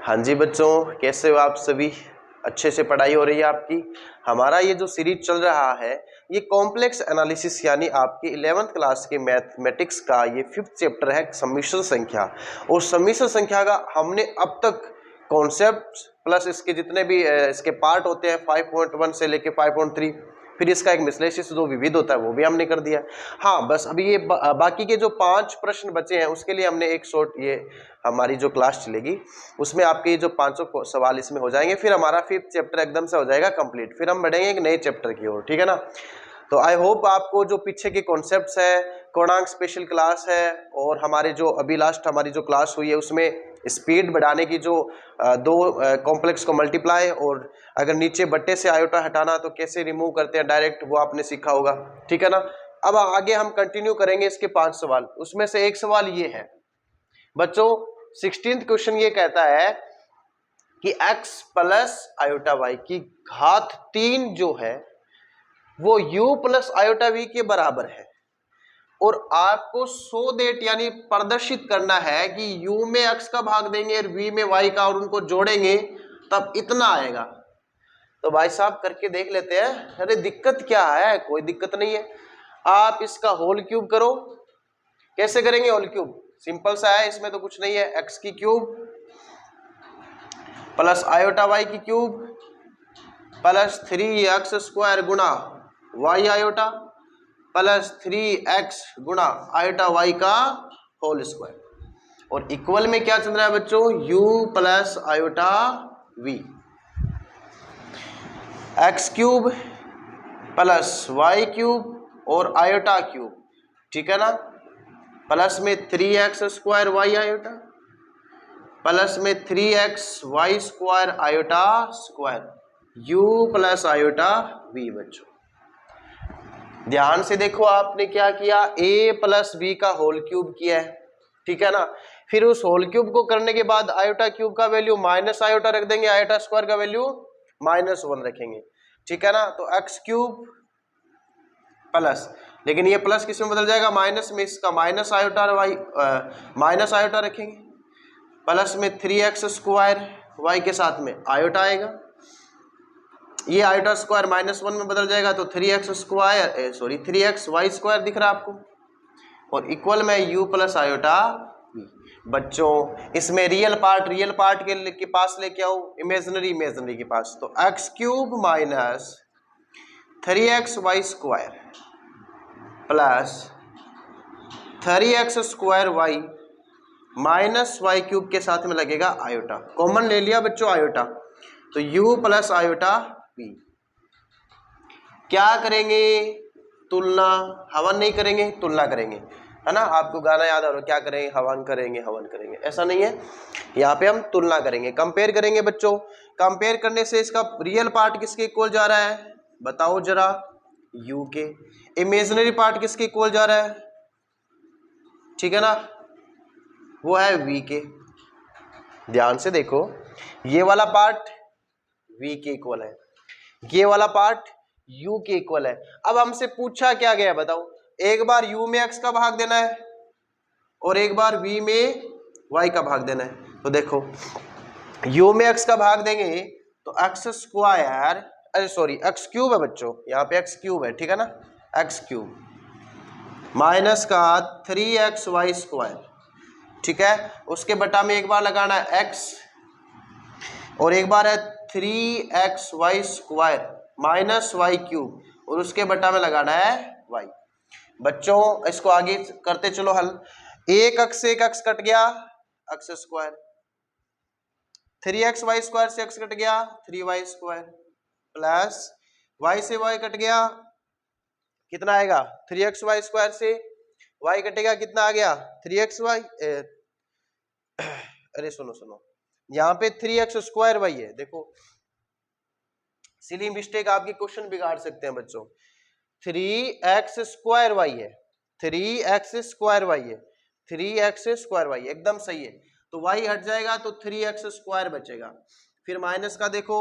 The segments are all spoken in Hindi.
हाँ जी बच्चों, कैसे हो आप सभी? अच्छे से पढ़ाई हो रही है आपकी? हमारा ये जो सीरीज चल रहा है ये कॉम्प्लेक्स एनालिसिस यानी आपके 11th क्लास के मैथमेटिक्स का ये 5th चैप्टर है सम्मिश्र संख्या। और सम्मिश्र संख्या का हमने अब तक कॉन्सेप्ट प्लस इसके जितने भी इसके पार्ट होते हैं 5.1 से लेके 5.3, फिर इसका एक विश्लेषण जो विविध होता है वो भी हमने कर दिया। हाँ, बस अभी ये बाकी के जो 5 प्रश्न बचे हैं उसके लिए हमने एक शॉर्ट ये हमारी जो क्लास चलेगी उसमें आपके ये जो 500 सवाल इसमें हो जाएंगे, फिर हमारा 5th चैप्टर एकदम से हो जाएगा कंप्लीट, फिर हम बढ़ेंगे एक नए चैप्टर की ओर। ठीक है ना? तो आई होप आपको जो पीछे के कॉन्सेप्ट्स है, कोणांक स्पेशल क्लास है और हमारे जो अभी लास्ट हमारी जो क्लास हुई है उसमें स्पीड बढ़ाने की जो दो कॉम्प्लेक्स को मल्टीप्लाई और अगर नीचे बट्टे से आयोटा हटाना तो कैसे रिमूव करते हैं डायरेक्ट, वो आपने सीखा होगा। ठीक है ना? अब आगे हम कंटिन्यू करेंगे इसके 5 सवाल। उसमें से एक सवाल ये है बच्चों, 16th क्वेश्चन ये कहता है कि x प्लस आयोटा y की घात 3 जो है वो u प्लस आयोटा v के बराबर है और आपको शो दैट यानी प्रदर्शित करना है कि u में x का भाग देंगे और v में y का और उनको जोड़ेंगे तब इतना आएगा। तो भाई साहब करके देख लेते हैं। अरे दिक्कत क्या है? कोई दिक्कत नहीं है, आप इसका होल क्यूब करो। कैसे करेंगे होल क्यूब? सिंपल सा है, इसमें तो कुछ नहीं है। x की क्यूब प्लस आयोटा y की क्यूब प्लस 3x स्क्वायर गुणा y आयोटा प्लस 3x गुणा आयोटा y का होल स्क्वायर और इक्वल में क्या चल रहा है बच्चों? u plus iota v। x cube plus y cube और आयोटा क्यूब, ठीक है ना? प्लस में 3x square y iota plus में 3x y square iota square u plus iota v। बच्चों ध्यान से देखो, आपने क्या किया? a प्लस b का होल क्यूब किया है, ठीक है ना? फिर उस होल क्यूब को करने के बाद आयोटा क्यूब का वैल्यू माइनस आयोटा रख देंगे, आयोटा स्क्वायर का वैल्यू -1 रखेंगे, ठीक है ना? तो x क्यूब प्लस, लेकिन ये प्लस किस में बदल जाएगा? माइनस में। इसका माइनस आयोटा और वाई माइनस आयोटा रखेंगे प्लस में 3x स्क्वायर y के साथ में आयोटा आएगा, ये आयोटा स्क्वायर -1 में बदल जाएगा तो 3x square 3x y square दिख रहा है आपको और इक्वल में u प्लस आयोटा v। बच्चों इसमें रियल पार्ट के पास लेके आओ, इमेजिनरी के पास। तो x cube minus 3x y square plus 3x square y minus y cube के साथ में लगेगा आयोटा, कॉमन ले लिया बच्चों आयोटा, तो u प्लस आयोटा v। क्या करेंगे? तुलना। हवन नहीं करेंगे, तुलना करेंगे, है ना? आपको गाना याद आ रहा है, क्या करेंगे? हवन करेंगे, हवन करेंगे, ऐसा नहीं है। यहाँ पे हम तुलना करेंगे, कंपेयर करेंगे बच्चों। कंपेयर करने से इसका रियल पार्ट किसके इक्वल जा रहा है बताओ जरा? u के। इमेजिनरी पार्ट किसके इक्वल जा रहा है? ठीक है ना, वो है v के। ध्यान से देखो, ये वाला पार्ट v के इक्वल है, ये वाला पार्ट u के इक्वल है। अब हमसे पूछा क्या गया बताओ? एक बार u में x का भाग देना है और एक बार v में y का भाग देना है। तो देखो u में x का भाग देंगे तो x स्क्वायर x क्यूब है बच्चों, यहाँ पे x क्यूब है, ठीक है ना? x क्यूब माइनस का 3x वाई स्क्वायर, ठीक है? उसके बटा में एक बार लगाना है x और एक बार है 3x y square minus y cube और उसके बटा में लगाना है y। बच्चों इसको आगे करते चलो हल। एक अक्स से एक अक्स कट गया, अक्स स्क्वायर, 3x वाई स्क्वायर से x कट गया 3y स्क्वायर प्लस y से y कट गया, कितना आएगा? 3x वाई स्क्वायर से y कटेगा, कितना आ गया? 3x Y. अरे सुनो, यहाँ पे 3x स्क्वायर y है, देखो सिली मिस्टेक आपकी क्वेश्चन बिगाड़ सकते हैं बच्चों। 3x स्क्वायर y है, 3x स्क्वायर y है, 3x स्क्वायर y एकदम सही है। तो y हट जाएगा तो 3x स्क्वायर बचेगा। फिर माइनस का देखो,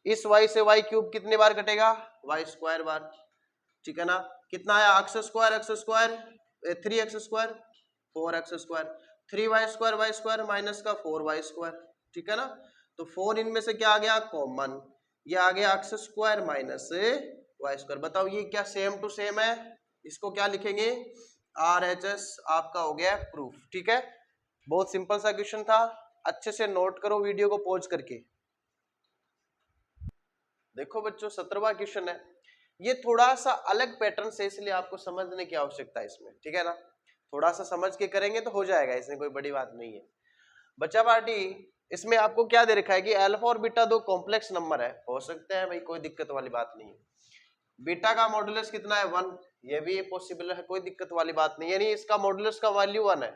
इस y से y क्यूब कितने बार कटेगा? y स्क्वायर बार, ठीक है ना? कितना आया? x square 3x square 4x square, 3y square y square minus का 4y स्क्वायर, ठीक है ना। तो 4 इनमें से क्या आ गया कॉमन, ये आ गया x square minus y square. बताओ ये क्या सेम टू सेम है, इसको क्या लिखेंगे RHS, आपका हो गया प्रूफ। ठीक है, बहुत सिंपल सा क्वेश्चन था, अच्छे से नोट करो वीडियो को पॉज करके। देखो बच्चों 17वां क्वेश्चन है, ये थोड़ा सा अलग पैटर्न से, इसलिए आपको समझने की आवश्यकता है इसमें, ठीक है ना। थोड़ा सा समझ के करेंगे तो हो जाएगा, इसमें कोई बड़ी बात नहीं है। बच्चा पार्टी इसमें आपको क्या दे रखा है कि अल्फा और बीटा दो कॉम्प्लेक्स नंबर है, हो सकते हैं भाई, कोई दिक्कत वाली बात नहीं है। बीटा का मॉडुलस कितना है 1, ये भी पॉसिबल है, कोई दिक्कत वाली बात नहीं, यानी इसका मॉडुलस का वैल्यू 1 है।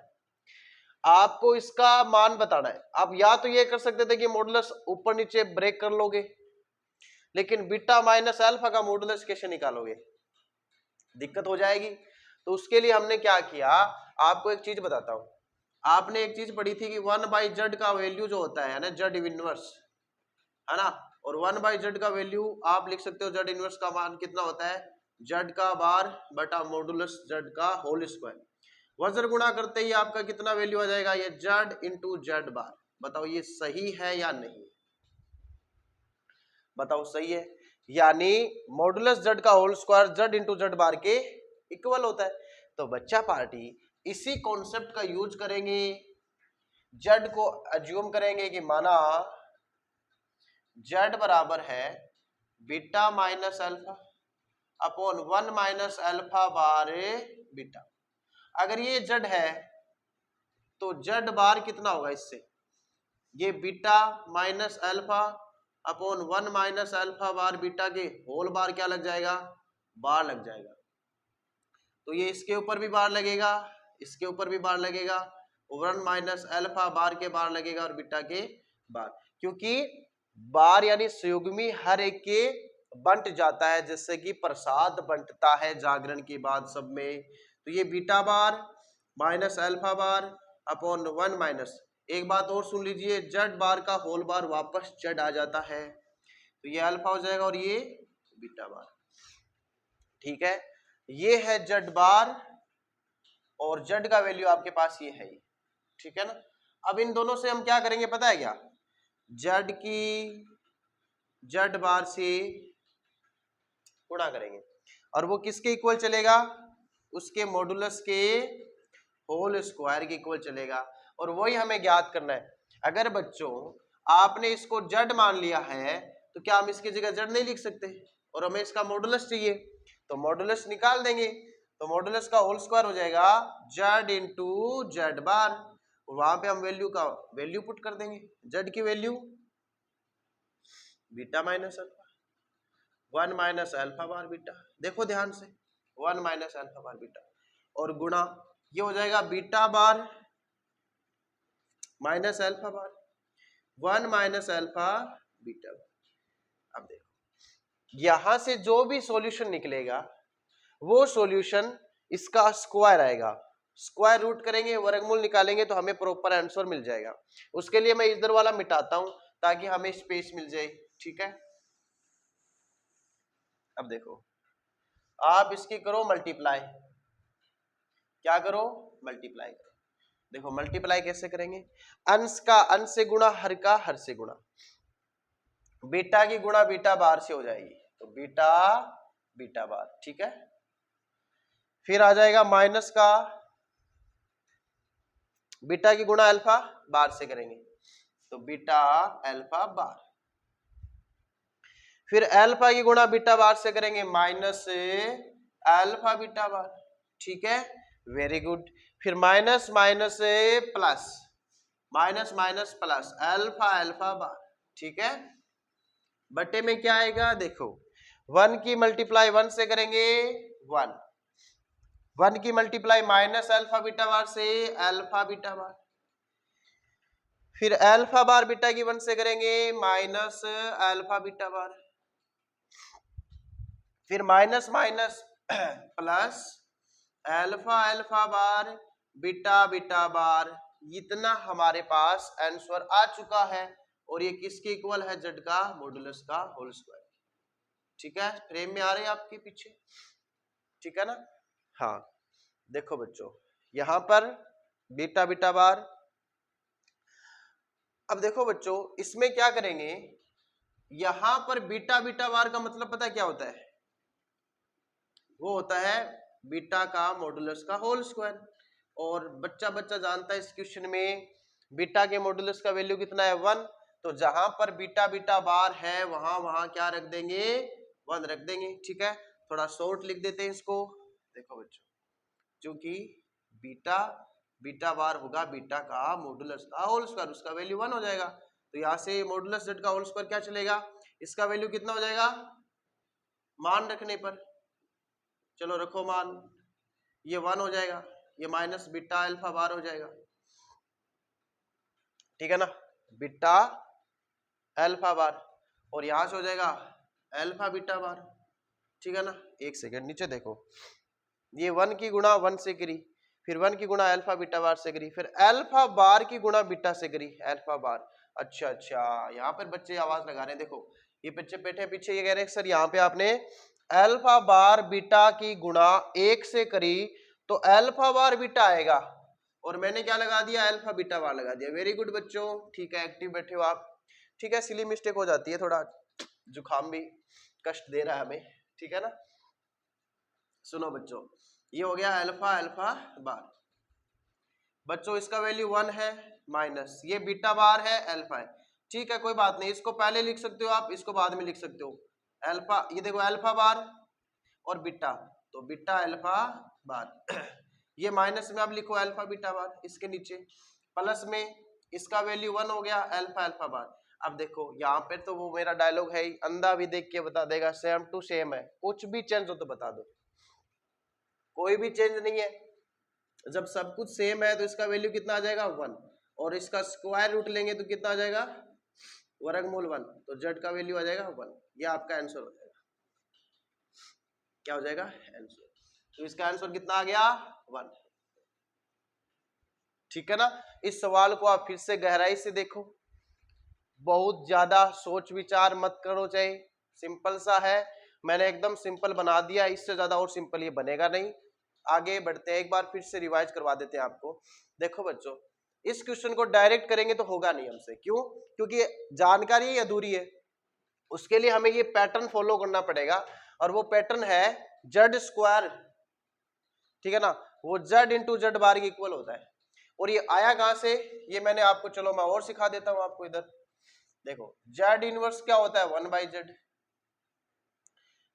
आपको इसका मान बताना है। आप या तो ये कर सकते थे कि मॉडुलस ऊपर नीचे ब्रेक कर लोगे, लेकिन बीटा माइनस अल्फा का मॉडुलस कैसे निकालोगे, दिक्कत हो जाएगी। तो उसके लिए हमने क्या किया, आपको एक चीज बताता हूं। आपने एक चीज पढ़ी थी कि 1/z का वैल्यू जो होता है ना, z इनवर्स है ना, और 1/z का वैल्यू आप लिख सकते हो, z इनवर्स का मान कितना होता है, z का बार बटा मॉडुलस z का होल स्क्वायर। वज्र गुणा करते ही आपका कितना वैल्यू आ जाएगा, ये z इंटू जेड बार। बताओ ये सही है या नहीं, बताओ सही है, यानी मॉडुलस z का whole square z into z bar के इक्वल होता है। तो बच्चा पार्टी इसी कॉन्सेप्ट का यूज करेंगे, z को अज्यूम करेंगे कि माना z बराबर है beta minus alpha upon 1 minus alpha bar beta. अगर ये z है तो z बार कितना होगा इससे, ये beta minus alpha upon 1 minus alpha bar beta के होल बार क्या लग जाएगा, बार लग जाएगा। तो ये इसके ऊपर भी बार लगेगा, इसके ऊपर भी बार लगेगा, 1 माइनस अल्फा बार के बार लगेगा और बीटा के बार, क्योंकि बार यानी संयुग्मी हर एक के बंट जाता है, जिससे कि प्रसाद बंटता है जागरण के बाद सब में। तो ये beta bar minus alpha bar upon 1 minus, एक बात और सुन लीजिए, जेड बार का होल बार वापस जेड आ जाता है, तो ये अल्फा हो जाएगा और ये बीटा बार। ठीक है, ये है जेड बार और जेड का वैल्यू आपके पास ये है, ठीक है ना। अब इन दोनों से हम क्या करेंगे पता है क्या, जेड की जेड बार से गुणा करेंगे, और वो किसके इक्वल चलेगा, उसके मॉडुलस के होल स्क्वायर के इक्वल चलेगा। और वही हमें ज्ञात करना है। अगर बच्चों आपने इसको जेड मान लिया है तो क्या हम इसकी जगह जेड नहीं लिख सकते, और हमें इसका मॉडुलस चाहिए तो मॉडुलस निकाल देंगे, तो मॉडुलस का होल स्क्वायर हो जाएगा जेड इंटू जेड बार, और वहां पे हम वैल्यू का वैल्यू पुट कर देंगे, जेड की value beta minus alpha 1 minus alpha bar beta, देखो ध्यान से 1 माइनस अल्फा बार बीटा, और गुणा ये हो जाएगा beta bar minus alpha bar 1 minus alpha beta. अब देखो यहां से जो भी सॉल्यूशन निकलेगा वो सॉल्यूशन इसका स्क्वायर आएगा, स्क्वायर रूट करेंगे, वर्गमूल निकालेंगे तो हमें प्रॉपर आंसर मिल जाएगा। उसके लिए मैं इधर वाला मिटाता हूं ताकि हमें स्पेस मिल जाए, ठीक है। अब देखो आप इसकी करो मल्टीप्लाई, क्या करो मल्टीप्लाई करो। देखो मल्टीप्लाई कैसे करेंगे, अंश का अंश से गुणा, हर का हर से गुणा, बीटा की गुणा बीटा बार से हो जाएगी, तो बीटा बीटा बार, ठीक है। फिर आ जाएगा माइनस का बीटा की गुणा अल्फा बार से करेंगे, तो बीटा अल्फा बार। फिर अल्फा की गुणा बीटा बार से करेंगे, माइनस अल्फा बीटा बार, ठीक है, वेरी गुड। फिर minus minus plus, minus minus plus alpha alpha बार, ठीक है। बटे में क्या आएगा, देखो 1 की मल्टीप्लाई 1 से करेंगे 1, 1 की मल्टीप्लाई माइनस अल्फा बीटा बार से अल्फा बीटा बार, फिर अल्फा बार बीटा की 1 से करेंगे माइनस अल्फा बीटा बार, फिर minus minus plus alpha alpha bar beta beta bar. इतना हमारे पास आंसर आ चुका है, और ये किसके इक्वल है, जेड का मॉडुलस का होल स्क्वायर, ठीक है। फ्रेम में आ रहे हैं आपके पीछे, ठीक है ना। हाँ देखो बच्चों यहां पर बीटा बीटा बार अब देखो बच्चों, इसमें क्या करेंगे, यहां पर बीटा बीटा बार का मतलब पता है क्या होता है, वो होता है बीटा का मॉडुलस का होल स्क्वायर। और बच्चा बच्चा जानता है इस क्वेश्चन में बीटा के मॉडुलस का वैल्यू कितना है 1, तो जहां पर बीटा बीटा बार है वहां वहां क्या रख देंगे, 1 रख देंगे। ठीक है, थोड़ा शॉर्ट लिख देते हैं इसको। देखो बच्चों, क्योंकि बीटा बीटा बार होगा बीटा का मॉडुलस का होल स्क्वायर, उसका वैल्यू 1 हो जाएगा। तो यहां से मॉडुलस जेड का होल स्क्वायर क्या चलेगा, इसका वैल्यू कितना हो जाएगा मान रखने पर, चलो रखो मान, ये 1 हो जाएगा, ये माइनस बीटा अल्फा बार हो जाएगा। ठीक है ना, बीटा अल्फा बार, और यहां से हो जाएगा अल्फा बीटा बार। ठीक है ना, एक सेकंड नीचे देखो, ये 1 की गुणा 1 से करी, फिर 1 की गुणा अल्फा बीटा बार से करी, फिर अल्फा बार की गुणा बीटा से करी, अल्फा बार। अच्छा अच्छा, यहाँ पर बच्चे आवाज लगा रहे हैं, देखो ये बच्चे बैठे पीछे, ये कह रहे हैं सर यहाँ पे आपने अल्फा बार बीटा की गुणा 1 से करी तो अल्फा बार बीटा आएगा, और मैंने क्या लगा दिया, अल्फा बीटा बार लगा दिया। वेरी गुड बच्चों, ठीक है, एक्टिव बैठे हो आप। ठीक है, सिली मिस्टेक हो जाती है, थोड़ा जुकाम भी कष्ट दे रहा है हमें। ठीक है ना, सुनो बच्चों, ये हो गया अल्फा अल्फा बार। बच्चों इसका वैल्यू 1 है, माइनस ये बीटा बार है, अल्फा है। ठीक है, कोई बात नहीं, इसको पहले लिख सकते हो आप, इसको बाद में लिख सकते हो। अल्फा, ये देखो अल्फा बार और बीटा, तो बीटा अल्फा बार ये माइनस में आप लिखो अल्फा बीटा बार, इसके नीचे प्लस में इसका वैल्यू 1 हो गया, अल्फा अल्फा बार। अब देखो यहाँ पे तो वो मेरा डायलॉग है, अंधा भी देख के बता देगा, सेम टू सेम है, कुछ भी चेंज हो तो बता दो, कोई भी चेंज नहीं है। जब सब कुछ सेम है तो इसका वैल्यू कितना आ जाएगा 1, और इसका स्क्वायर रूट लेंगे तो कितना आ जाएगा वर्गमूल 1, तो जेड का वैल्यू आ जाएगा 1। ये आपका आंसर हो जाएगा, क्या हो जाएगा आंसर, तो इसका आंसर कितना आ गया 1। ठीक है ना, इस सवाल को आप फिर से गहराई से देखो, बहुत ज्यादा सोच विचार मत करो, चाहे सिंपल सा है, मैंने एकदम सिंपल बना दिया, इससे ज्यादा और सिंपल ये बनेगा नहीं। आगे बढ़ते हैं, एक बार फिर से रिवाइज करवा देते हैं आपको। देखो बच्चों, इस क्वेश्चन को डायरेक्ट करेंगे तो होगा नहीं हमसे, क्यों, क्योंकि जानकारी अधूरी है, उसके लिए हमें ये पैटर्न फॉलो करना पड़ेगा, और वो पैटर्न है जेड स्क्वायर। ठीक है ना, वो जेड इंटू जेड बार के इक्वल होता है। और ये आया कहां से, ये मैंने आपको, चलो मैं और सिखा देता हूं आपको। इधर देखो, जेड इनवर्स क्या होता है 1 बाई जेड,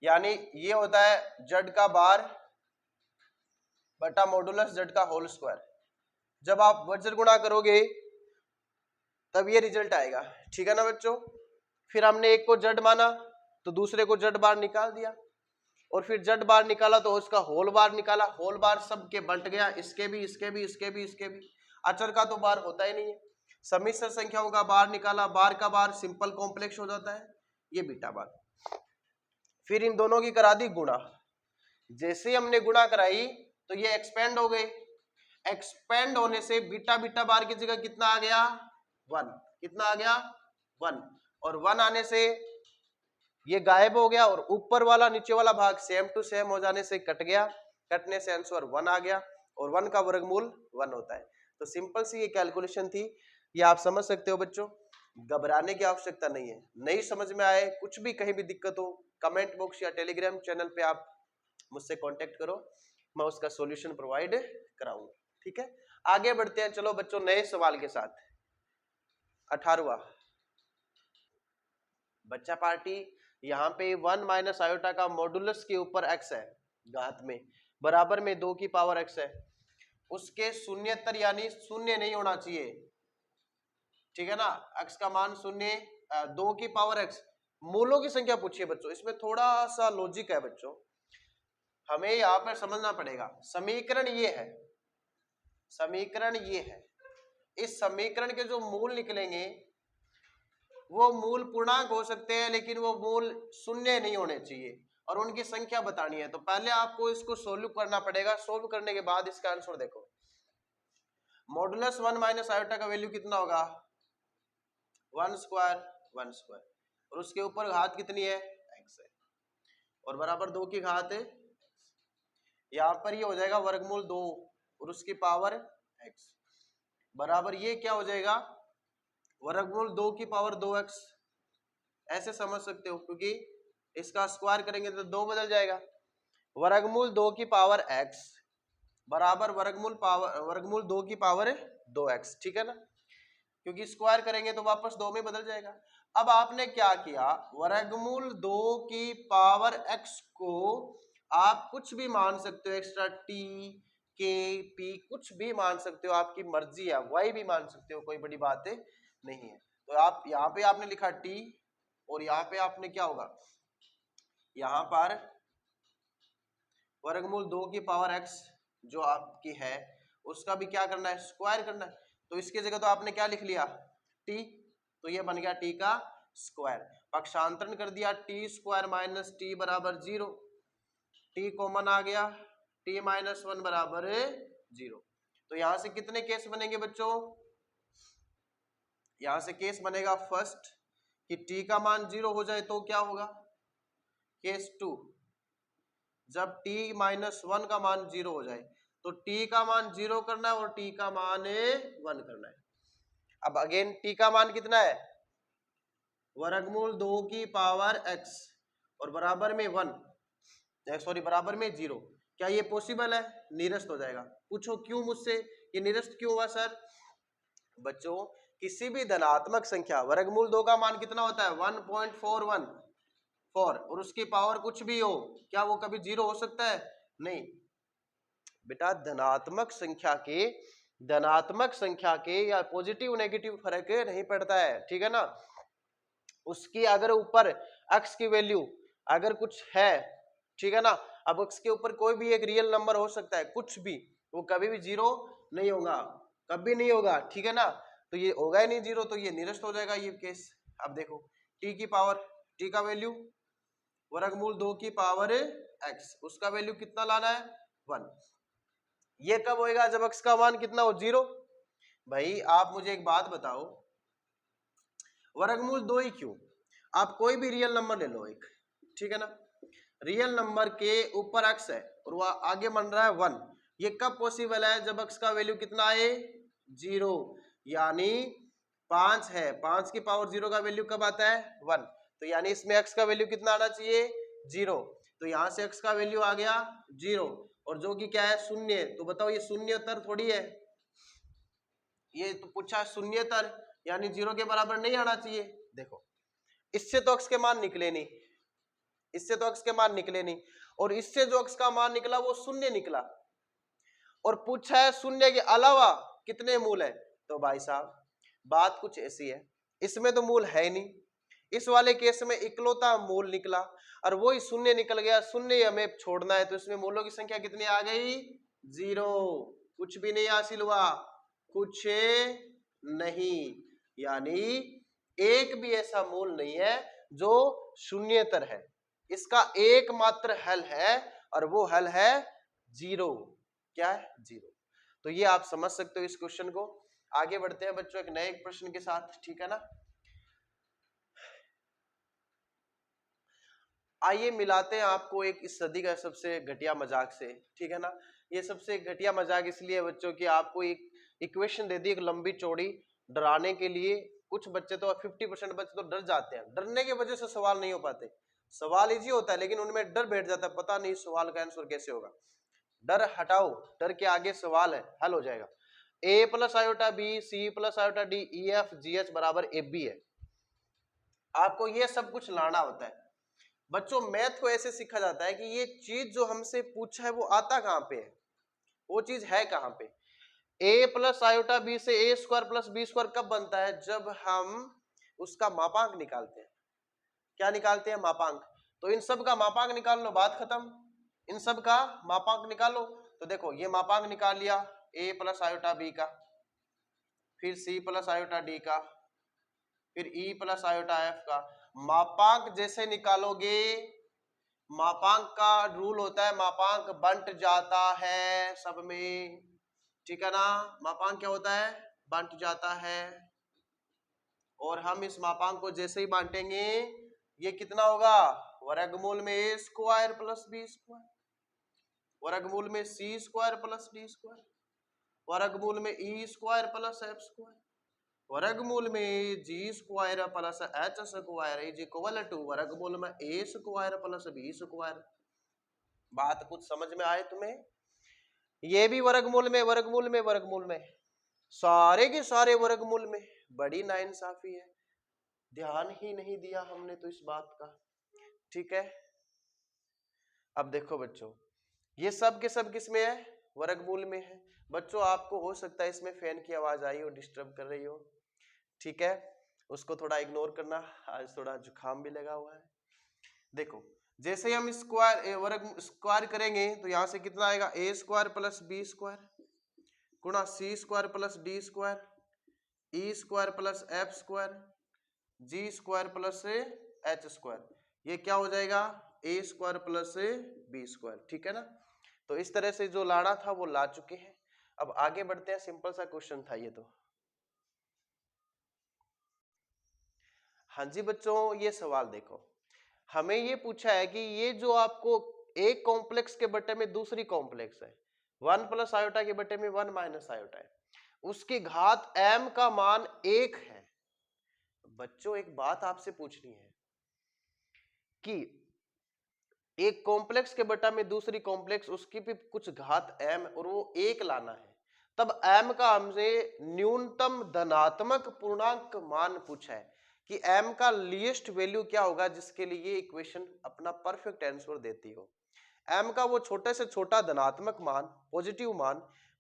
यानी ये होता है जेड का बार बटा मॉडुलस जेड का होल स्क्वायर। जब आप वज्र गुणा करोगे तब ये रिजल्ट आएगा। ठीक है ना बच्चों, फिर हमने एक को जेड माना तो दूसरे को जेड बार निकाल दिया, और फिर जेड बार निकाला तो उसका होल बार निकाला, होल बार सबके बंट गया, इसके भी इसके भी इसके भी इसके भी, अचर का तो बार होता ही नहीं है। सम्मिश्र संख्याओं का बार निकाला, बार का बार सिंपल कॉम्प्लेक्स हो जाता है, ये बीटा बार। फिर इन दोनों की करा दी गुणा, जैसे हमने गुणा कराई तो ये एक्सपेंड हो गए, एक्सपेंड होने से बीटा बीटा बार की जगह कितना आ गया 1, कितना आ गया 1, और 1 आने से ये गायब हो गया, और ऊपर वाला नीचे वाला भाग सेम टू सेम हो जाने से कट गया, कटने से आंसर 1 आ गया, और 1 का वर्गमूल 1 होता है। तो सिंपल सी ये कैलकुलेशन थी, ये आप समझ सकते हो बच्चों, घबराने की आवश्यकता नहीं है। नहीं समझ में आए, कुछ भी कहीं भी दिक्कत हो, कमेंट बॉक्स या टेलीग्राम चैनल पे आप मुझसे कांटेक्ट करो, मैं उसका सॉल्यूशन प्रोवाइड कराऊंगा। ठीक है, आगे बढ़ते हैं, चलो बच्चों नए सवाल के साथ। 18वां बच्चा पार्टी, यहाँ पे 1 माइनस आयोटा का मॉडुलस के ऊपर x है घात में, बराबर में 2 की पावर x है, उसके शून्यतर यानी शून्य नहीं होना चाहिए। ठीक है ना, x का मान शून्य, 2 की पावर x, मूलों की संख्या पूछिए बच्चों, इसमें थोड़ा सा लॉजिक है बच्चों, हमें यहाँ पर समझना पड़ेगा। समीकरण ये है, समीकरण ये है, इस समीकरण के जो मूल निकलेंगे वो मूल पूर्णांक हो सकते हैं, लेकिन वो मूल शून्य नहीं होने चाहिए, और उनकी संख्या बतानी है। तो पहले आपको इसको सोल्व करना पड़ेगा, सोल्व करने के बाद इसका आंसर देखो। मॉडुलस 1 माइनस आयोटा का वैल्यू कितना होगा 1 स्क्वायर 1 स्क्वायर, और उसके ऊपर घात कितनी है x है, और बराबर 2 की घात है, यहाँ पर ये हो जाएगा वर्गमूल 2 और उसकी पावर x, बराबर ये क्या हो जाएगा वर्गमूल 2 की पावर 2x, ऐसे समझ सकते हो क्योंकि इसका स्क्वायर करेंगे तो 2 बदल जाएगा। वर्गमूल 2 की पावर x बराबर वर्गमूल 2 की पावर 2x, ठीक है ना, क्योंकि स्क्वायर करेंगे तो वापस 2 में बदल जाएगा। अब आपने क्या किया, वर्गमूल 2 की पावर x को आप कुछ भी मान सकते हो, एक्स्ट्रा t k p कुछ भी मान सकते हो, आपकी मर्जी है, y भी मान सकते हो, कोई बड़ी बात नहीं है। तो आप यहाँ पे आपने लिखा t और यहाँ पे आपने क्या होगा, यहाँ पर वर्गमूल 2 की पावर x जो आपकी है उसका भी क्या करना है, स्क्वायर करना है। तो इसकी जगह तो आपने क्या लिख लिया, t, तो ये बन गया t का स्क्वायर। पक्षांतरण कर दिया, t स्क्वायर माइनस t बराबर 0, t कॉमन आ गया, t माइनस 1 बराबर 0। तो यहां से कितने केस बनेंगे बच्चों, यहां से केस बनेगा फर्स्ट कि t का मान 0 हो जाए तो क्या होगा, केस 2 जब t माइनस 1 का मान 0 हो जाए तो t का मान 0 करना है और t का मान 1 करना है। अब अगेन t का मान कितना है, वर्गमूल 2 की पावर x और बराबर में 1, सॉरी बराबर में 0। क्या ये पॉसिबल है, निरस्त हो जाएगा। पूछो क्यों मुझसे, ये निरस्त क्यों हुआ सर, बच्चों किसी भी धनात्मक संख्या वर्गमूल 2 का मान कितना होता है 1.414 और उसकी पावर कुछ भी हो, क्या वो कभी 0 हो सकता है, नहीं बेटा, धनात्मक संख्या के या पॉजिटिव नेगेटिव फर्क नहीं पड़ता है, ठीक है ना। उसकी अगर ऊपर x की वैल्यू अगर कुछ है, ठीक है ना, अब x के ऊपर कोई भी एक रियल नंबर हो सकता है, कुछ भी, वो कभी भी 0 नहीं होगा, कभी नहीं होगा, ठीक है ना। तो ये होगा ही नहीं 0, तो ये निरस्त हो जाएगा ये केस। अब देखो t की पावर, t का वैल्यू वर्गमूल 2 की पावर x, उसका वैल्यू कितना लाना है 1। ये कब होएगा, जब x का मान कितना हो 0। भाई आप मुझे एक बात बताओ, वर्गमूल 2 ही क्यों, आप कोई भी रियल नंबर ले लो एक, ठीक है ना, रियल नंबर के ऊपर x है और वह आगे बन रहा है 1, ये कब पॉसिबल है, जब x का वैल्यू कितना है 0, यानी 5 है, 5 की पावर 0 का वैल्यू कब आता है 1, तो यानी इसमें x का वैल्यू कितना आना चाहिए 0, तो यहां से x का वैल्यू आ गया 0 और जो कि क्या है शून्य, तो बताओ ये शून्यतर थोड़ी है, ये तो पूछा शून्यतर, यानी 0 के बराबर नहीं आना चाहिए। देखो इससे तो x के मान निकले नहीं, इससे तो x के मान निकले नहीं, और इससे जो x का मान निकला वो शून्य निकला, और पूछा है शून्य के अलावा कितने मूल है, तो भाई साहब बात कुछ ऐसी है, इसमें तो मूल है ही नहीं, इस वाले केस में इकलौता मूल निकला और वो ही शून्य निकल गया, शून्य हमें छोड़ना है, तो इसमें मूलों की संख्या कितनी आ गई 0, कुछ भी नहीं हासिल हुआ, कुछ नहीं, यानी एक भी ऐसा मूल नहीं है जो शून्यतर है, इसका एकमात्र हल है और वो हल है 0, क्या है 0। तो ये आप समझ सकते हो इस क्वेश्चन को। आगे बढ़ते हैं बच्चों एक नए प्रश्न के साथ, ठीक है ना। आइए मिलाते हैं आपको एक इस सदी का सबसे घटिया मजाक से, ठीक है ना। ये सबसे घटिया मजाक इसलिए बच्चों की आपको एक इक्वेशन दे दी एक लंबी चौड़ी डराने के लिए, कुछ बच्चे तो 50% बच्चे तो डर जाते हैं, डरने की वजह से सवाल नहीं हो पाते, सवाल इजी होता है लेकिन उनमें डर बैठ जाता है, पता नहीं सवाल का आंसर कैसे होगा। डर हटाओ, डर के आगे सवाल है, हल हो जाएगा। a plus iota B C plus iota D E F G H बराबर ए बी है, आपको ये सब कुछ लाना होता है। बच्चों मैथ को ऐसे सीखा जाता है कि ये चीज जो हमसे पूछा है वो आता कहां पे है, वो चीज है कहां पे। a प्लस आयोटा बी से ए स्क्वायर प्लस बी स्क्वायर कब बनता है, जब हम उसका मापांक निकालते हैं, क्या निकालते हैं मापांक, तो इन सब का मापांक निकाल लो, बात खत्म, इन सब का मापांक निकालो। तो देखो ये मापांक निकाल लिया a प्लस आयोटा बी का, फिर c प्लस आयोटा डी का, फिर e प्लस आयोटा एफ का, मापांक जैसे निकालोगे, मापांक का रूल होता है मापांक बंट जाता है सब में, ठीक है ना, मापांक क्या होता है बंट जाता है, और हम इस मापांक को जैसे ही बांटेंगे ये कितना होगा वर्गमूल में a square plus B square, वर्गमूल में c square plus D square, वर्गमूल में e square plus F square, वर्गमूल में G square plus H square is equal to वर्गमूल में A square plus B square. बात कुछ समझ में आए तुम्हें? ये भी वर्गमूल में वर्गमूल में वर्गमूल में, सारे के सारे वर्गमूल में। बड़ी नाइंसाफी है, ध्यान ही नहीं दिया हमने तो इस बात का। ठीक है, अब देखो बच्चों, ये सब के सब किस में है? वर्गमूल में है। बच्चों आपको हो सकता है इसमें फैन की आवाज आई हो, डिस्टर्ब कर रही हो, ठीक है, उसको थोड़ा इग्नोर करना, आज थोड़ा जुकाम भी लगा हुआ है। देखो जैसे हम स्क्वायर वर्ग स्क्वायर करेंगे तो यहां से कितना आएगा? ए स्क्वायर प्लस बी स्क्वायर गुणा सी square plus D square E square plus F square जी स्क्वायर प्लस एच स्क्वायर। ये क्या हो जाएगा? ए स्क्वायर प्लस बी स्क्वायर। ठीक है ना? तो इस तरह से जो लाना था वो ला चुके हैं। अब आगे बढ़ते हैं, सिंपल सा क्वेश्चन था ये तो। हाँ जी बच्चों, ये सवाल देखो, हमें ये पूछा है कि ये जो आपको एक कॉम्प्लेक्स के बटे में दूसरी कॉम्प्लेक्स है, 1 प्लस आयोटा के बटे में 1 माइनस आयोटा है, उसकी घात m का मान 1 है। बच्चों एक बात आपसे पूछनी है कि एक कॉम्प्लेक्स के बटा में दूसरी कॉम्प्लेक्स, उसकी भी कुछ घात m और वो 1 लाना है, तब m का हमसे न्यूनतम धनात्मक पूर्णांक मान पूछा है कि m का लीस्ट वैल्यू क्या होगा जिसके लिए ये इक्वेशन अपना परफेक्ट आंसर देती हो। m का वो छोटे से छोटा धनात्मक मान,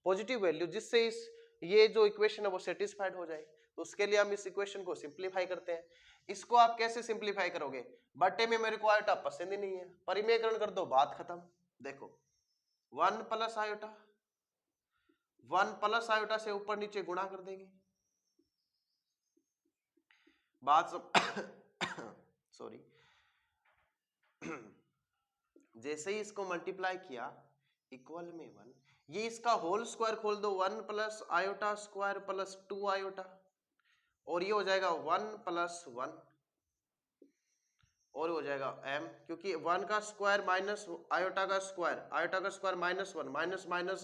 पॉजिटिव वैल्यू, जिससे इस ये जो इक्वेशन है वो सेटिस्फाइड हो जाए। तो उसके लिए हम इस इक्वेशन को सिंप्लीफाई करते हैं। इसको आप कैसे सिंप्लीफाई करोगे? बटे में मेरे को आयोटा पसंद ही नहीं है, परिमेयकरण कर दो, बात खत्म। देखो 1 प्लस आयोटा, 1 प्लस आयोटा से ऊपर नीचे गुणा कर देंगे, बात सब सॉरी जैसे ही इसको मल्टीप्लाई किया इक्वल में 1, ये इसका होल स्क्वायर खोल दो, 1 plus iota square plus 2 iota, और ये हो जाएगा 1 प्लस 1 और हो जाएगा m, क्योंकि 1 का स्क्वायर माइनस आयोटा का square minus 1 minus minus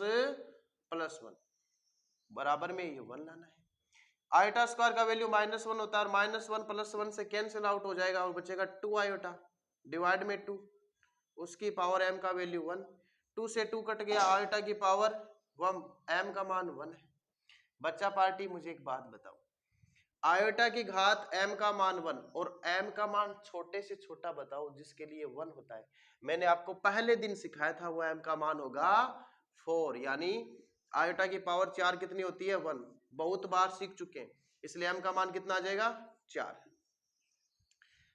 plus 1, बराबर में ये 1 लाना है। आयोटा स्क्वायर का वैल्यू माइनस 1 होता है और माइनस 1 प्लस 1 से कैंसिल आउट हो जाएगा और बचेगा 2 आयोटा डिवाइड में 2, उसकी पावर m का वैल्यू 1, 2 से 2 कट गया, आयोटा की पावर 1, m का मान 1 है। बच्चा पार्टी मुझे एक बात बताओ, आयोटा की घात m का मान 1 और m का मान छोटे से छोटा बताओ जिसके लिए 1 होता है। मैंने आपको पहले दिन सिखाया था, वो m का मान होगा 4, यानी आयोटा की पावर 4 कितनी होती है? 1। बहुत बार सीख चुके हैं, इसलिए m का मान कितना आ जाएगा? 4।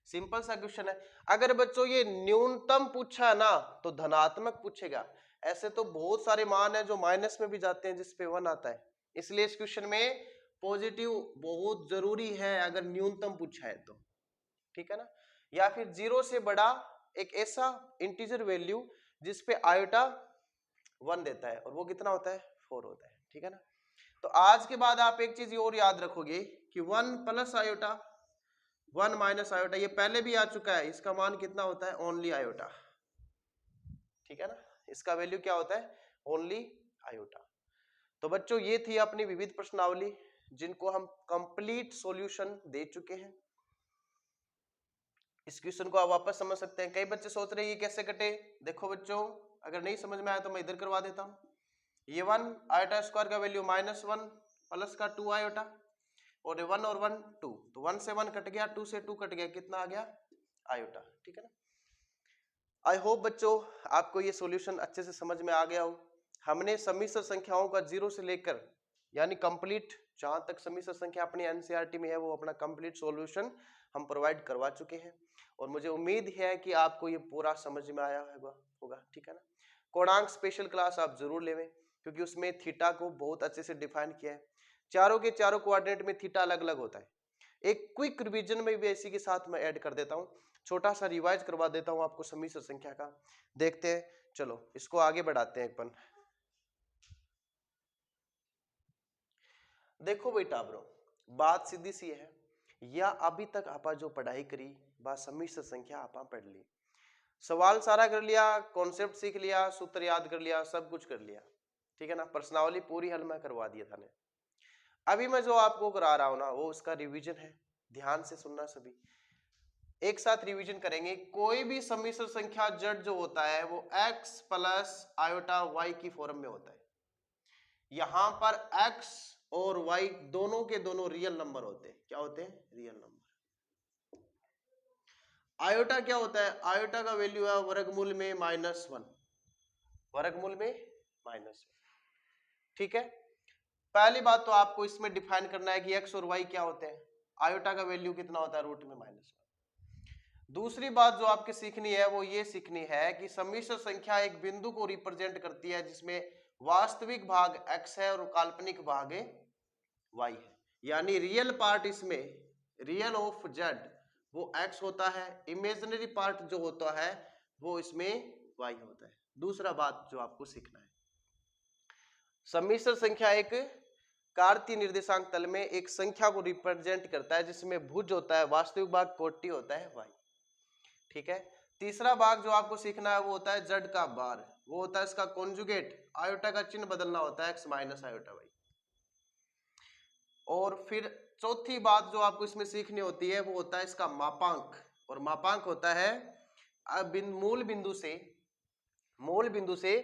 सिंपल सा क्वेश्चन है। अगर बच्चों ये न्यूनतम पूछा ना तो धनात्मक पूछेगा, ऐसे तो बहुत सारे मान है जो माइनस में भी जाते हैं जिसपे 1 आता है, इसलिए इस क्वेश्चन में पॉजिटिव बहुत जरूरी है अगर न्यूनतम पूछा है तो। ठीक है ना? या फिर 0 से बड़ा एक ऐसा इंटीजर वैल्यू जिसपे आयोटा 1 देता है और वो कितना होता है? 4 होता है। ठीक है ना? तो आज के बाद आप एक चीज और याद रखोगे कि 1 प्लस आयोटा 1 माइनस आयोटा, ये पहले भी आ चुका है, इसका मान कितना होता है? Only iota. ठीक है ना? इसका वैल्यू क्या होता है? Only iota. तो बच्चों ये थी अपनी विविध प्रश्नावली जिनको हम कंप्लीट सॉल्यूशन दे चुके हैं। इस क्वेश्चन को आप वापस समझ सकते हैं। कई बच्चे सोच रहे हैं ये कैसे कटे। देखो बच्चों, अगर नहीं समझ में आया तो मैं इधर करवा देता हूं। ये 1 आयोटा स्क्वायर का वैल्यू माइनस 1 प्लस का 2 आयोटा, और 1 और 1 2, तो 1 से 1 कट गया, 2 से 2 कट गया, कितना आ गया? आयोटा। ठीक है ना? आई होप बच्चों आपको ये सॉल्यूशन अच्छे से समझ में आ गया हो। हमने सम्मिश्र संख्याओं का 0 से लेकर यानी कंप्लीट, जहां तक सम्मिश्र संख्या अपनी एनसीईआरटी में है वो अपना कंप्लीट सॉल्यूशन हम प्रोवाइड करवा चुके हैं, और मुझे उम्मीद है कि आपको ये पूरा समझ में आया होगा। ठीक है ना? कोणांक स्पेशल क्लास आप जरूर लेवें, क्योंकि उसमें थीटा को बहुत अच्छे से डिफाइन किया है। चारों के चारों कोऑर्डिनेट में थीटा अलग अलग होता है। एक क्विक रिवीजन में भी इसी के साथ मैं ऐड कर देता हूं, छोटा सा रिवाइज करवा देता हूं आपको सम्मिश्र संख्या का। देखते हैं, चलो इसको आगे बढ़ाते हैं अपन। देखो बेटा ब्रो, बात सीधी सी है, या अभी तक आपा जो पढ़ाई करी बात सम्मिश्र संख्या आपा पढ़ ली, सवाल सारा कर लिया, कॉन्सेप्ट सीख लिया, सूत्र याद कर लिया, सब कुछ कर लिया। ठीक है ना? प्रश्नावली पूरी हल में करवा दिया था ने। अभी मैं जो आपको करा रहा हूं ना वो उसका रिवीजन है, ध्यान से सुनना सभी, एक साथ रिवीजन करेंगे। कोई भी सम्मिश्र संख्या z जो होता है वो x प्लस आयोटा y की फॉर्म में होता है। यहां पर x और y दोनों के दोनों रियल नंबर होते हैं। क्या होते हैं? Real number. आयोटा क्या होता है? आयोटा का वैल्यू है वर्गमूल में -1, वर्गमूल में -1। ठीक है, पहली बात तो आपको इसमें डिफाइन करना है कि x और y क्या होते हैं। आयोटा का वैल्यू कितना होता है? रूट में -1। दूसरी बात जो आपकी सीखनी है वो ये सीखनी है कि सम्मिश्र संख्या एक बिंदु को रिप्रेजेंट करती है जिसमें वास्तविक भाग x है और काल्पनिक भाग y है। यानी रियल पार्ट इसमें, रियल ऑफ z वो x होता है, इमेजिनरी पार्ट जो होता है वो इसमें y होता है। दूसरा बात जो आपको सीखना है, सम्मिश्र संख्या एक कार्तीय निर्देशांक तल में एक संख्या को रिप्रेजेंट करता है जिसमें भुज होता है, वास्तविक भाग कोटि होता है y। ठीक है, तीसरा भाग जो आपको सीखना है वो होता है z का बार, वो होता है इसका कॉन्जुगेट, आयोटा का चिन्ह बदलना होता है x माइनस आयोटा y। और फिर चौथी बात जो आपको इसमें सीखनी होती है वो होता है इसका मापांक, और मापांक होता है मूल बिंदु से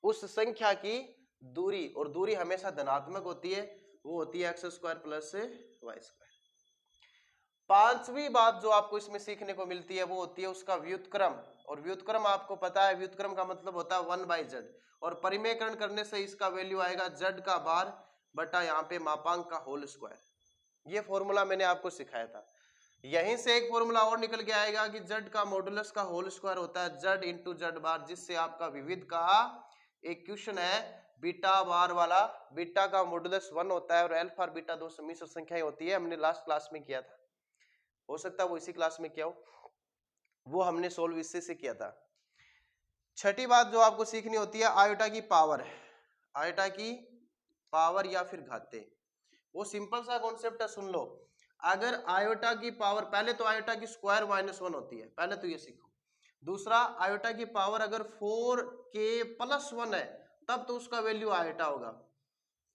उस संख्या की दूरी, और दूरी हमेशा धनात्मक होती है, वो होती है x² प्लस y²। पांचवी बात जो आपको इसमें सीखने को मिलती है वो होती है उसका व्युत्क्रम, और व्युत्क्रम आपको पता है व्युत्क्रम का मतलब होता है 1/z, और परिमेयकरण करने से इसका वैल्यू आएगा z का बार बटा यहाँ पे मापांक का होल स्क्वायर। ये फॉर्मूला मैंने आपको सिखाया था। यहीं से एक फॉर्मूला और निकल के आएगा कि z का मॉडुलस का होल स्क्वायर होता है z इंटू z बार, जिससे आपका विविध का एक क्वेश्चन है बीटा बार वाला, बीटा का मॉडुलस 1 होता है और अल्फा और बीटा दो सम्मिश्र संख्याएं होती है। हमने लास्ट क्लास में किया था, हो सकता है वो इसी क्लास में किया हो, वो हमने सोल्व इससे से किया था। छठी बात जो आपको सीखनी होती है आयोटा की पावर, आयोटा की पावर या फिर घाते। वो सिंपल सा कॉन्सेप्ट है, सुन लो। अगर आयोटा की पावर, पहले तो आयोटा की स्क्वायर -1 होती है, पहले तो ये सीखो। दूसरा, आयोटा की पावर अगर 4k+1 है तब तो उसका वैल्यू आयोटा होगा,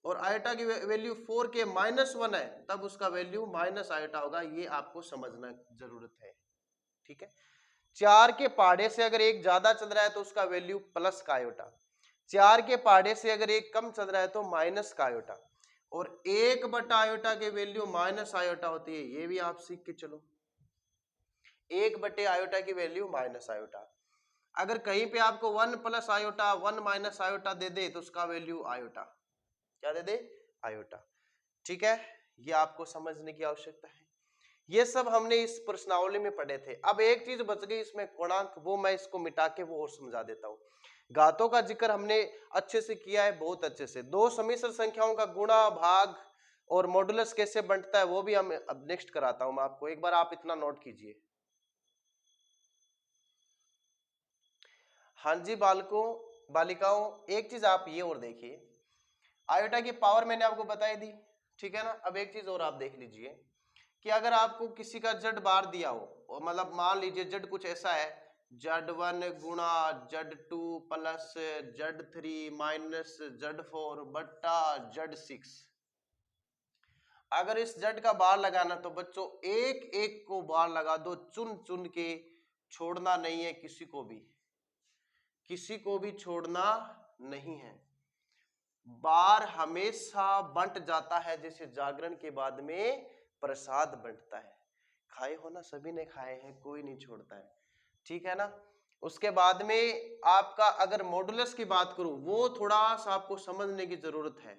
और आयोटा की वैल्यू 4k -1 है तब उसका वैल्यू माइनस आयोटा होगा। ये आपको समझना जरूरत है। ठीक है, 4 के पहाड़े से अगर एक ज्यादा चल रहा है तो उसका वैल्यू प्लस का आयोटा, 4 के पहाड़े से अगर एक कम चल रहा है तो माइनस का आयोटा, और 1 आयोटा के वैल्यू माइनस आयोटा होती है। ये भी आप सीख के चलो, 1 आयोटा की वैल्यू माइनस आयोटा। अगर कहीं पे आपको 1 प्लस आयोटा 1 माइनस आयोटा दे दे तो उसका वैल्यू आयोटा, क्या दे दे? आयोटा। ठीक है, ये आपको समझने की आवश्यकता है। ये सब हमने इस प्रश्नावली में पढ़े थे। अब एक चीज बच गई इसमें कोणांक, वो मैं इसको मिटा के वो और समझा देता हूं। घातों का जिक्र हमने अच्छे से किया है, बहुत अच्छे से। दो सम्मिश्र संख्याओं का गुणा भाग और मॉडुलस कैसे बंटता है वो भी हम अब नेक्स्ट कराता हूं मैं आपको, एक बार आप इतना नोट कीजिए। हाँ जी बालकों बालिकाओं, एक चीज आप ये और देखिए, आयोटा की पावर मैंने आपको बताई दी, ठीक है ना। अब एक चीज और आप देख लीजिए कि अगर आपको किसी का z बार दिया हो, और मतलब मान लीजिए z कुछ ऐसा है, z1 गुणा z2 plus z3 minus z4 बट्टा z6। अगर इस z का बार लगाना तो बच्चों एक एक को बार लगा दो, चुन चुन के, छोड़ना नहीं है किसी को भी, किसी को भी छोड़ना नहीं है। बार हमेशा बंट जाता है, जैसे जागरण के बाद में प्रसाद बंटता है। खाए हो ना, सभी ने खाए हैं, कोई नहीं छोड़ता है। ठीक है ना। उसके बाद में आपका अगर मॉडुलस की बात करूं, वो थोड़ा सा आपको समझने की जरूरत है।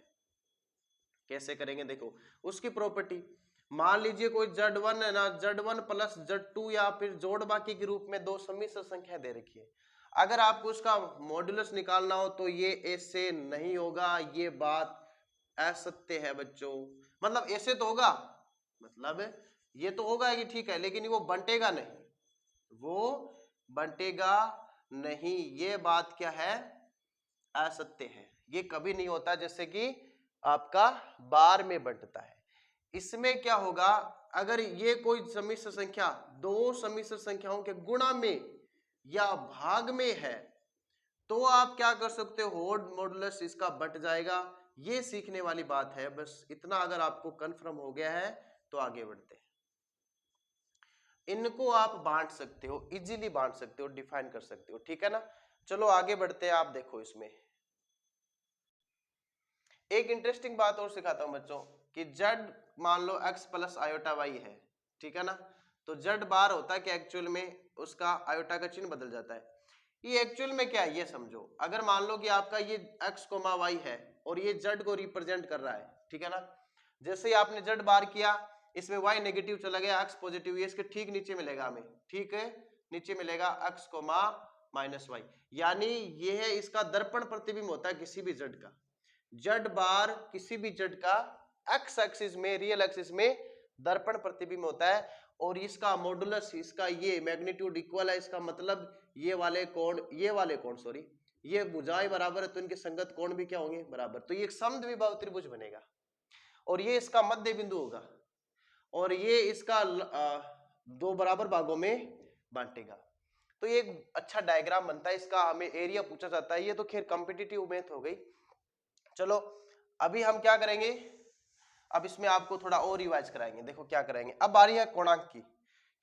कैसे करेंगे देखो, उसकी प्रॉपर्टी, मान लीजिए कोई z1 है ना, z1 प्लस z2 या फिर जोड़ बाकी के रूप में दो सम्मिश्र संख्या दे रखी है। अगर आपको उसका मॉडुलस निकालना हो तो ये ऐसे नहीं होगा, ये बात असत्य है बच्चों। मतलब ऐसे तो होगा, मतलब ये तो होगा कि ठीक है, लेकिन वो बंटेगा नहीं, वो बंटेगा नहीं, ये बात क्या है? असत्य है। ये कभी नहीं होता जैसे कि आपका बार में बंटता है। इसमें क्या होगा, अगर ये कोई सम्मिश्र संख्या दो सम्मिश्र संख्याओं के गुणा में या भाग में है तो आप क्या कर सकते हो, मॉडुलस इसका बंट जाएगा, ये सीखने वाली बात है, बस इतना अगर आपको कंफर्म हो गया है तो आगे बढ़ते हैं। इनको आप बांट सकते हो, इजीली बांट सकते हो, डिफाइन कर सकते हो, ठीक है ना। चलो आगे बढ़ते हैं। आप देखो इसमें एक इंटरेस्टिंग बात और सिखाता हूं बच्चों कि जड मान लो x प्लस आयोटा वाई है, ठीक है ना। तो जड बार होता है कि एक्चुअल में उसका आयोटा का चिन्ह बदल जाता है। ये एक्चुअल में क्या है ये समझो। अगर मान लो कि आपका ये x कोमा वाई है और ये जड को रिप्रेजेंट कर रहा है, ठीक है ना। जैसे ही आपने जड बार किया, इसमें y नेगेटिव चला गया, x पॉजिटिव, ये इसके ठीक नीचे मिलेगा हमें, ठीक है, नीचे मिलेगा x कोमा माइनस वाई। यानी ये है इसका दर्पण प्रतिबिंब होता है किसी भी जड का। जड बार किसी भी जड का एक्स एक्सिस में, रियल एक्सिस में दर्पण प्रतिबिंब होता है। और इसका मॉडुलस, इसका ये मैग्नीट्यूड इक्वल है। इसका मतलब ये वाले कोण सॉरी, ये भुजाएं बराबर है तो इनके संगत कोण भी क्या होंगे, बराबर। तो ये एक समद्विबाहु त्रिभुज बनेगा और ये इसका मध्य बिंदु होगा और ये इसका दो बराबर भागों में बांटेगा। तो ये एक अच्छा डायग्राम बनता है। इसका हमें एरिया पूछा जाता है। ये तो खैर कॉम्पिटिटिव मैथ हो गई। चलो अभी हम क्या करेंगे, अब इसमें आपको थोड़ा और रिवाइज कराएंगे। देखो क्या कराएंगे। अब बारी है कोणांक की।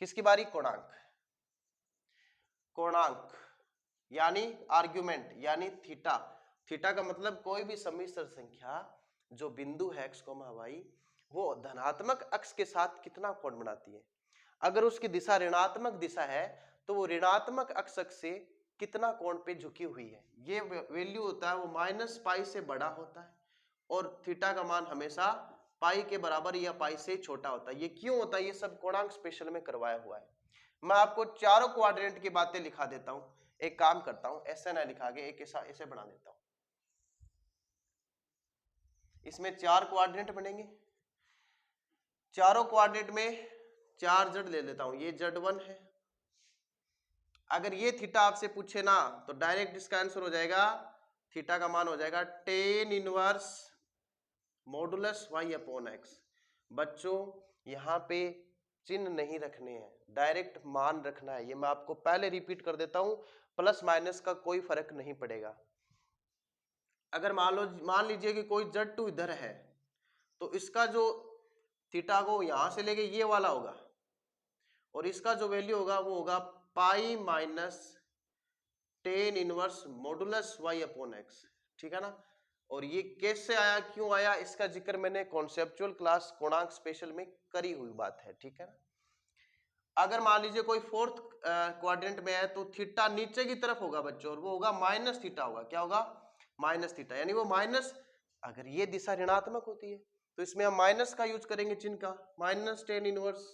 किसकी बारी, कोणांक। कोणांक यानी आर्ग्यूमेंट, यानी थीटा। थीटा का मतलब कोई भी सम्मिश्र संख्या जो बिंदु है x, y, वो धनात्मक अक्ष के साथ कितना कोण बनाती है। अगर उसकी दिशा ऋणात्मक दिशा है तो वो ऋणात्मक अक्ष से कितना कोण पे झुकी हुई है। ये वैल्यू होता है वो माइनस पाई से बड़ा होता है और थीटा का मान हमेशा पाई के बराबर या पाई से छोटा होता है। ये क्यों होता है, ये सब कोणांक स्पेशल में करवाया हुआ है। मैं आपको चारों क्वाड्रेंट की बातें लिखा देता हूं। एक काम करता हूं, ऐसे ना लिखा के एक ऐसे बना देता हूं। इसमें 4 क्वाड्रेंट बनेंगे। चारों क्वाड्रेंट में 4 जड़ ले लेता हूं। ये जड़ 1 है। अगर ये थीटा आपसे पूछे ना तो डायरेक्ट इसका आंसर हो जाएगा, थीटा का मान हो जाएगा tan inverse modulus y upon x। बच्चों यहाँ पे चिन्ह नहीं रखने हैं, डायरेक्ट मान रखना है। ये मैं आपको पहले रिपीट कर देता हूं, प्लस माइनस का कोई फर्क नहीं पड़ेगा। अगर मान लीजिए कि कोई z2 इधर है तो इसका जो थीटा को यहां से लेके ये वाला होगा और इसका जो वैल्यू होगा वो होगा pi minus tan inverse modulus y upon x, ठीक है ना। और ये कैसे आया, क्यों आया, इसका जिक्र मैंने कॉन्सेप्चुअल क्लास कोणांक स्पेशल में करी हुई बात है, ठीक है ना। अगर मान लीजिए कोई फोर्थ क्वाड्रेंट में है तो थीटा नीचे की तरफ होगा बच्चों और वो होगा माइनस थीटा होगा। क्या होगा, माइनस थीटा। यानी वो माइनस, अगर ये दिशा ऋणात्मक होती है तो इसमें हम माइनस का यूज करेंगे चिन्ह का, minus tan inverse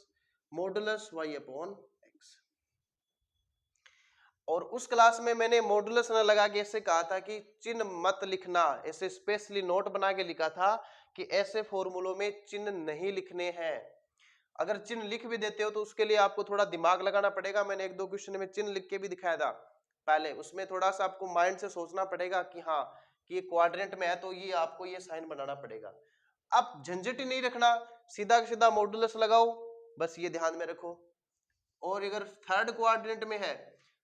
modulus y upon x। और उस क्लास में मैंने मॉडुलस न लगा के ऐसे कहा था कि चिन्ह मत लिखना, ऐसे स्पेशली नोट बना के लिखा था कि ऐसे फॉर्मूलों में चिन्ह नहीं लिखने हैं। अगर चिन्ह लिख भी देते हो तो उसके लिए आपको थोड़ा दिमाग लगाना पड़ेगा। मैंने एक दो क्वेश्चन में चिन्ह लिख के भी दिखाया था पहले, उसमें थोड़ा सा आपको माइंड से सोचना पड़ेगा कि हाँ कि ये क्वाड्रेंट में है तो ये आपको ये साइन बनाना पड़ेगा। अब झंझट ही नहीं रखना, सीधा सीधा मॉडुलस लगाओ, बस ये ध्यान में रखो। और अगर थर्ड क्वाड्रेंट में है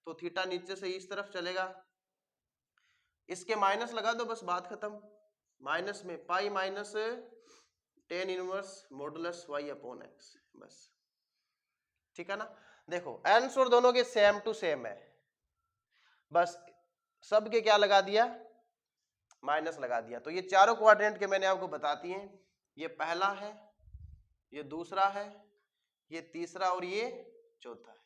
तो थीटा नीचे से इस तरफ चलेगा, इसके माइनस लगा दो, बस बात खत्म। माइनस में pi minus tan inverse modulus y upon x, बस, ठीक है ना। देखो आंसर दोनों के सेम टू सेम है, बस सबके क्या लगा दिया, माइनस लगा दिया। तो ये चारों क्वाड्रेंट के मैंने आपको बताती हैं। ये पहला है, ये दूसरा है, ये तीसरा और ये चौथा है,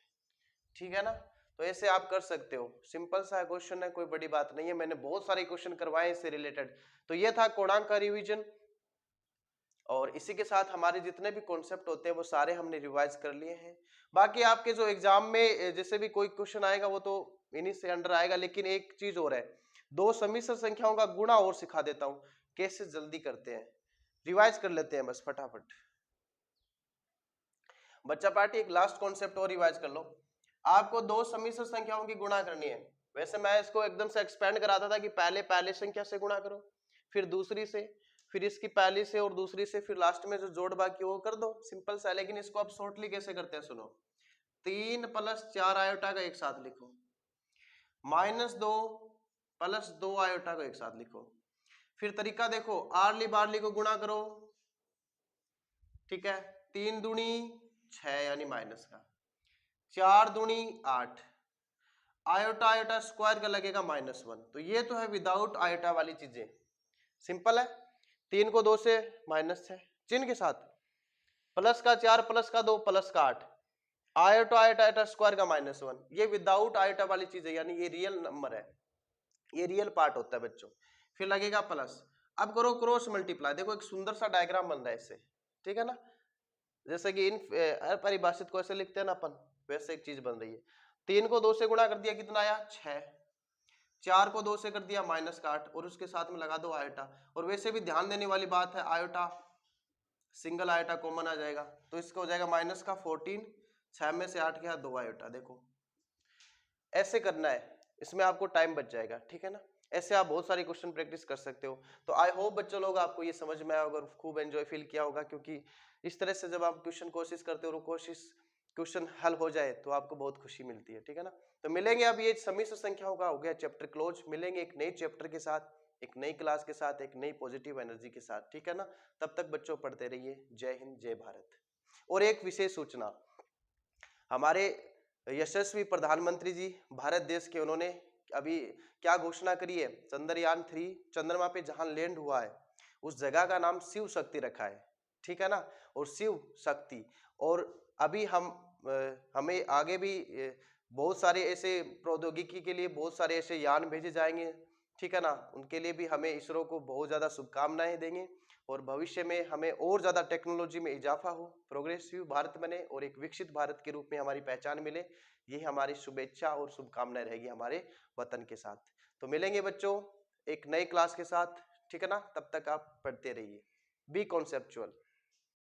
ठीक है ना। तो ऐसे आप कर सकते हो, सिंपल सा क्वेश्चन है, कोई बड़ी बात नहीं है। मैंने बहुत सारे क्वेश्चन करवाए इससे रिलेटेड। तो ये था कोणांक का रिवीजन और इसी के साथ हमारे जितने भी कॉन्सेप्ट होते हैं वो सारे हमने रिवाइज कर लिए हैं। बाकी आपके जो एग्जाम में जैसे भी कोई क्वेश्चन आएगा वो तो इन्हीं से अंडर आएगा। लेकिन एक चीज और है, दो सम्मिश्र संख्याओं का गुणा और सिखा देता हूं, कैसे जल्दी करते हैं, रिवाइज कर लेते हैं बस फटाफट। बच्चा पार्टी एक लास्ट कॉन्सेप्ट और रिवाइज कर लो। आपको दो सम्मिश्र संख्याओं की गुणा करनी है। वैसे मैं इसको एकदम से एक्सपेंड कराता था कि पहले संख्या से गुणा करो, फिर दूसरी से, फिर इसकी पहली से और दूसरी से, फिर लास्ट में जो जोड़ बाकी वो कर दो, सिंपल सा। लेकिन इसको आप शॉर्टली कैसे करते हैं सुनो, 3 + 4 आयोटा का एक साथ लिखो, -2 + 2 आयोटा को एक साथ लिखो, फिर तरीका देखो, आरली बारली को गुणा करो, ठीक है, 3 दूनी 6 यानी माइनस का, 4 दूनी 8, आयोटा आयोटा स्क्वायर का लगेगा -1। तो ये तो है विदाउट आयोटा वाली चीजें, सिंपल है। 3 को 2 से -6 चिन्ह के साथ, प्लस का 4 प्लस का 2 प्लस का 8, आयोटा आयोटा आयोटा स्क्वायर का -1, ये विदाउट आयोटा वाली चीज है, यानी ये रियल नंबर है, ये रियल पार्ट होता है बच्चों। फिर लगेगा प्लस, अब करो क्रॉस मल्टीप्लाई, देखो एक सुंदर सा डायग्राम बन रहा है इससे, ठीक है ना, जैसे कि इन परिभाषित को ऐसे लिखते हैं ना अपन, वैसे एक चीज बन रही है। 3 को 2 से गुणा कर दिया, कितना आया 6, 4 को 2 से कर दिया -8, और उसके साथ में लगा दो आयोटा। और वैसे भी ध्यान देने वाली बात है, आयोटा सिंगल आयोटा कॉमन आ जाएगा, तो इसका हो जाएगा -14, 6 में से 8 गया 2 आयोटा। देखो ऐसे करना है, इसमें आपको टाइम बच जाएगा, ठीक है ना। ऐसे आप बहुत सारे क्वेश्चन प्रैक्टिस कर सकते हो। तो आई होप बच्चों लोग आपको ये समझ में आया होगा, खूब एंजॉय फील किया होगा, क्योंकि इस तरह से जब आप क्वेश्चन कोशिश करते हो, क्वेश्चन हल हो जाए तो आपको बहुत खुशी मिलती है, ठीक है ना। तो मिलेंगे, अब ये सम्मिश्र संख्याओं का हो गया चैप्टर क्लोज, मिलेंगे एक नए चैप्टर के साथ, एक नई क्लास के साथ, एक नई पॉजिटिव एनर्जी के साथ, ठीक है ना। तब तक बच्चों पढ़ते रहिए। जय हिंद, जय भारत। और एक विशेष सूचना, हमारे यशस्वी प्रधानमंत्री जी भारत देश के, उन्होंने अभी क्या घोषणा करी है, चंद्रयान 3 चंद्रमा पे जहां लैंड हुआ है, उस जगह का नाम शिव शक्ति रखा है, ठीक है ना। और शिव शक्ति, और अभी हमें आगे भी बहुत सारे ऐसे प्रौद्योगिकी के लिए बहुत सारे ऐसे यान भेजे जाएंगे, ठीक है ना। उनके लिए भी हमें इसरो को बहुत ज्यादा शुभकामनाएं देंगे, और भविष्य में हमें और ज्यादा टेक्नोलॉजी में इजाफा हो, प्रोग्रेसिव भारत बने, और एक विकसित भारत के रूप में हमारी पहचान मिले। यही हमारी शुभेच्छा और शुभकामनाएं रहेगी हमारे वतन के साथ। तो मिलेंगे बच्चों एक नई क्लास के साथ, ठीक है ना। तब तक आप पढ़ते रहिए, बी कॉन्सेप्चुअल।